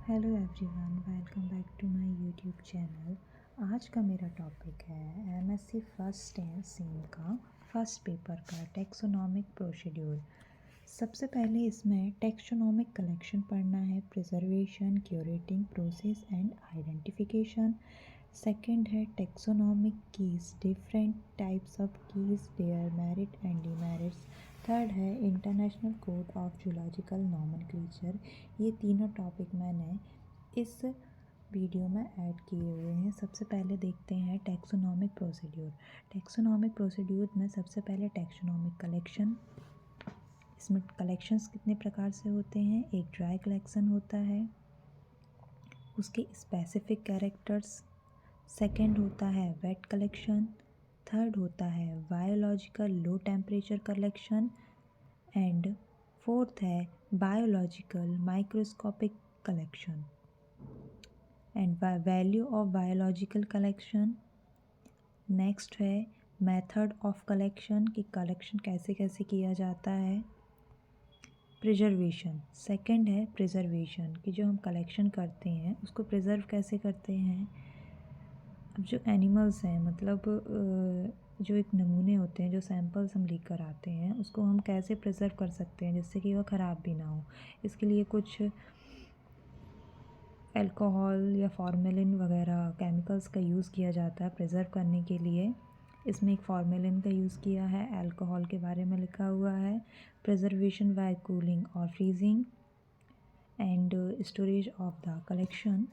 Hello everyone, welcome back to my YouTube channel. आज का मेरा टॉपिक है एमएससी फर्स्ट सेम का फर्स्ट पेपर का टैक्सोनॉमिक प्रोसीड्यूर। सबसे पहले इसमें टैक्सोनॉमिक कलेक्शन पढ़ना है, preservation, curating process and identification. Second है taxonomic keys, different types of keys, their merit and demerits. Third है international code of zoological nomenclature. ये तीनों टॉपिक मैंने इस वीडियो में ऐड किए हुए हैं। सबसे पहले देखते हैं टैक्सोनॉमिक प्रोसीड्यूर। टैक्सोनॉमिक प्रोसीड्यूर में सबसे पहले टैक्सोनॉमिक कलेक्शन। इसमें कलेक्शंस कितने प्रकार से होते हैं? एक ड्राई कलेक्शन होता है, उसके स्पेसिफिक कैरेक्टर्स। सेकंड होता है वेट कलेक्शन। थर्ड होता है biological low temperature collection and fourth है biological microscopic collection and value of biological collection. Next है मेथड ऑफ कलेक्शन, कि कलेक्शन कैसे कैसे किया जाता है। प्रिजर्वेशन, सेकंड है प्रिजर्वेशन, कि जो हम कलेक्शन करते हैं उसको प्रिजर्व कैसे करते हैं। अब जो एनिमल्स हैं, मतलब जो एक नमूने होते हैं, जो सैंपल्स हम लेकर आते हैं, उसको हम कैसे प्रिजर्व कर सकते हैं जिससे कि वह ख़राब भी ना हो। इसके लिए कुछ अल्कोहल या फॉर्मेलिन वगैरह केमिकल्स का यूज़ किया जाता है प्रिजर्व करने के लिए। इसमें एक फॉर्मेलिन का यूज़ किया है, अल्कोहल के बारे में लिखा हुआ है। प्रिजर्वेशन बाय कूलिंग और freezing and storage of the collection.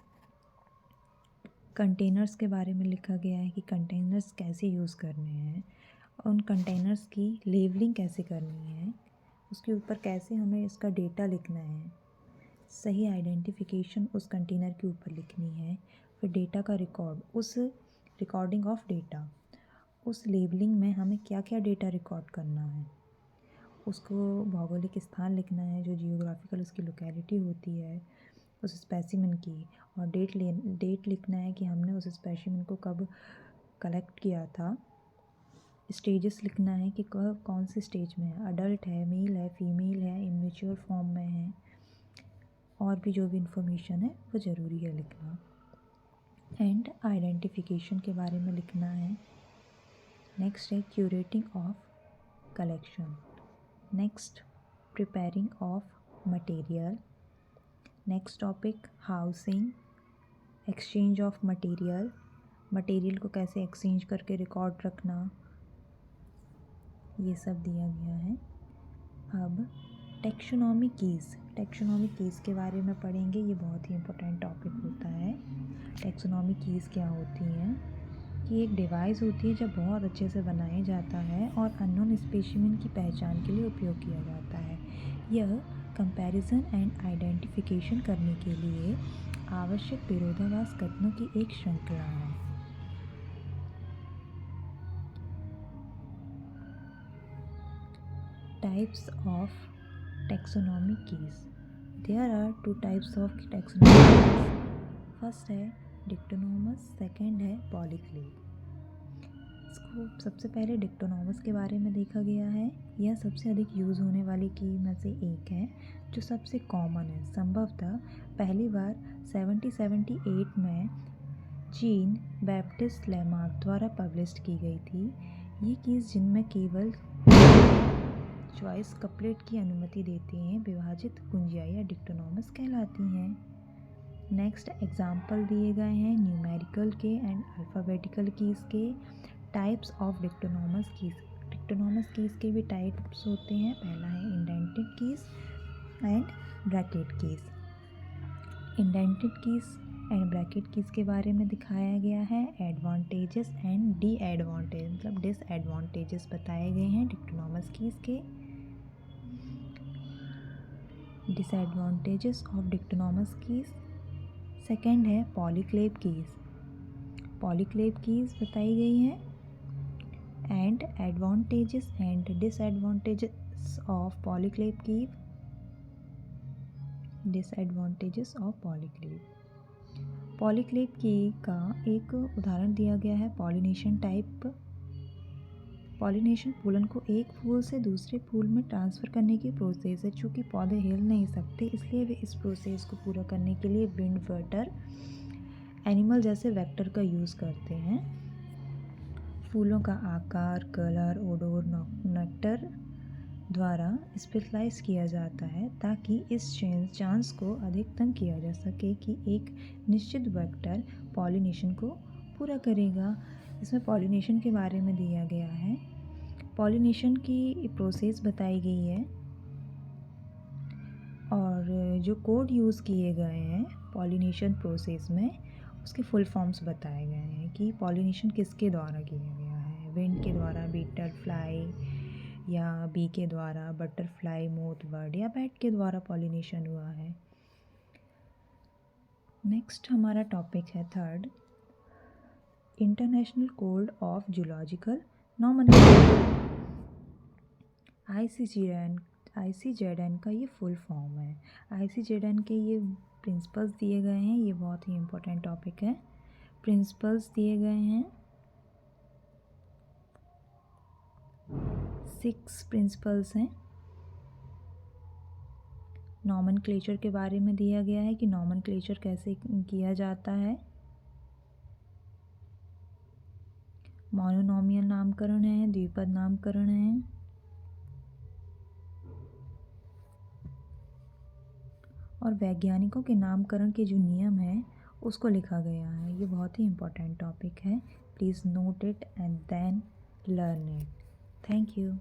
Containers के बारे में लिखा गया है कि कंटेनर्स कैसे यूज़ करने हैं, उन कंटेनर्स की लेबलिंग कैसे करनी है, उसके ऊपर कैसे हमें इसका डेटा लिखना है, सही आइडेंटिफिकेशन उस कंटेनर के ऊपर लिखनी है। फिर डेटा का रिकॉर्ड, उस रिकॉर्डिंग ऑफ डेटा, उस लेबलिंग में हमें क्या क्या डेटा रिकॉर्ड करना है। उसको भौगोलिक स्थान लिखना है, जो जियोग्राफिकल उसकी लोकेलिटी होती है उस स्पेसिमेन की, और डेट लिखना है कि हमने उस स्पेसिमेन को कब कलेक्ट किया था। स्टेजेस लिखना है कि कौन से स्टेज में है, अडल्ट है, मेल है, फीमेल है, इमेच्योर फॉर्म में है, और भी जो भी इंफॉर्मेशन है वो ज़रूरी है लिखना। एंड आइडेंटिफिकेशन के बारे में लिखना है। नेक्स्ट है curating of collection. Next preparing of material. Next topic housing, exchange of material, material को कैसे एक्सचेंज करके रिकॉर्ड रखना, ये सब दिया गया है। अब टैक्सोनॉमी कीज़ के बारे में पढ़ेंगे। ये बहुत ही इम्पोर्टेंट टॉपिक होता है। टैक्सोनॉमी कीज़ क्या होती हैं? कि एक डिवाइस होती है जब बहुत अच्छे से बनाया जाता है और अननोन स्पेसिमेन की पहचान के लिए उपयोग किया जाता है। यह कंपैरिजन एंड आइडेंटिफिकेशन करने के लिए आवश्यक विरोधाभास कथनों की एक श्रृंखला है। Types of taxonomy keys. There are two types of taxonomy keys. First है डिक्टोनोमस, सेकंड है पॉलीक्लेव। इसको सबसे पहले डिक्टोनोमस के बारे में देखा गया है। यह सबसे अधिक यूज़ होने वाली की में से एक है, जो सबसे कॉमन है। संभवतः पहली बार 1778 में जीन बैप्टिस्ट लेमार्क द्वारा पब्लिश की गई थी। ये कीज़ जिनमें केवल चॉइस कपलेट की अनुमति देते हैं, विभाजित कुंजियाँ या डिक्टोनोमस कहलाती हैं। नेक्स्ट एग्जाम्पल दिए गए हैं न्यूमेरिकल के एंड अल्फ़ाबेटिकल कीज़ के। Types of dichotomous keys. Dichotomous keys के भी टाइप्स होते हैं। पहला है indented keys and bracket keys. Indented keys and bracket keys के बारे में दिखाया गया है। एडवांटेजेस एंड डिसएडवांटेज, मतलब डिसएडवांटेजेस बताए गए हैं डिक्टोनोमस कीज़ के। Disadvantages of dichotomous keys. Second है पॉलीक्लेव कीज़। पॉलीक्लेव कीज़ बताई गई हैं। And advantages and disadvantages of polyclave keys. Disadvantages of पॉलीक्लेव। पॉलीक्लेव की का एक उदाहरण दिया गया है, पॉलिनेशियन टाइप पॉलिनेशन पोलन को एक फूल से दूसरे फूल में ट्रांसफ़र करने की प्रोसेस है। चूँकि पौधे हिल नहीं सकते, इसलिए वे इस प्रोसेस को पूरा करने के लिए विंड वेक्टर, एनिमल जैसे वेक्टर का यूज़ करते हैं। फूलों का आकार, कलर, ओडोर, नेक्टर द्वारा स्पेशलाइज किया जाता है ताकि इस चांस को अधिकतम किया जा सके कि एक निश्चित वेक्टर पॉलिनेशन को पूरा करेगा। इसमें पॉलिनेशन के बारे में दिया गया है। पॉलिनेशन की प्रोसेस बताई गई है और जो कोड यूज़ किए गए हैं पॉलिनेशन प्रोसेस में, उसके फुल फॉर्म्स बताए गए हैं कि पॉलिनेशन किसके द्वारा किया गया है। विंड के द्वारा, बीटरफ्लाई या बी के द्वारा, बटरफ्लाई, मोथ बर्ड या बैट के द्वारा पॉलिनेशन हुआ है। नेक्स्ट हमारा टॉपिक है third, international code of zoological nomenclature. ICZN का ये फुल फॉर्म है। ICZN के ये प्रिंसिपल्स दिए गए हैं। ये बहुत ही इम्पोर्टेंट टॉपिक है। प्रिंसिपल्स दिए गए हैं, 6 प्रिंसिपल्स हैं। नॉमेनक्लेचर के बारे में दिया गया है कि नॉमेनक्लेचर कैसे किया जाता है। मोनोनॉमियल नामकरण है, द्विपद नामकरण है, और वैज्ञानिकों के नामकरण के जो नियम हैं उसको लिखा गया है। ये बहुत ही इम्पोर्टेंट टॉपिक है। Please note it and then learn it. Thank you.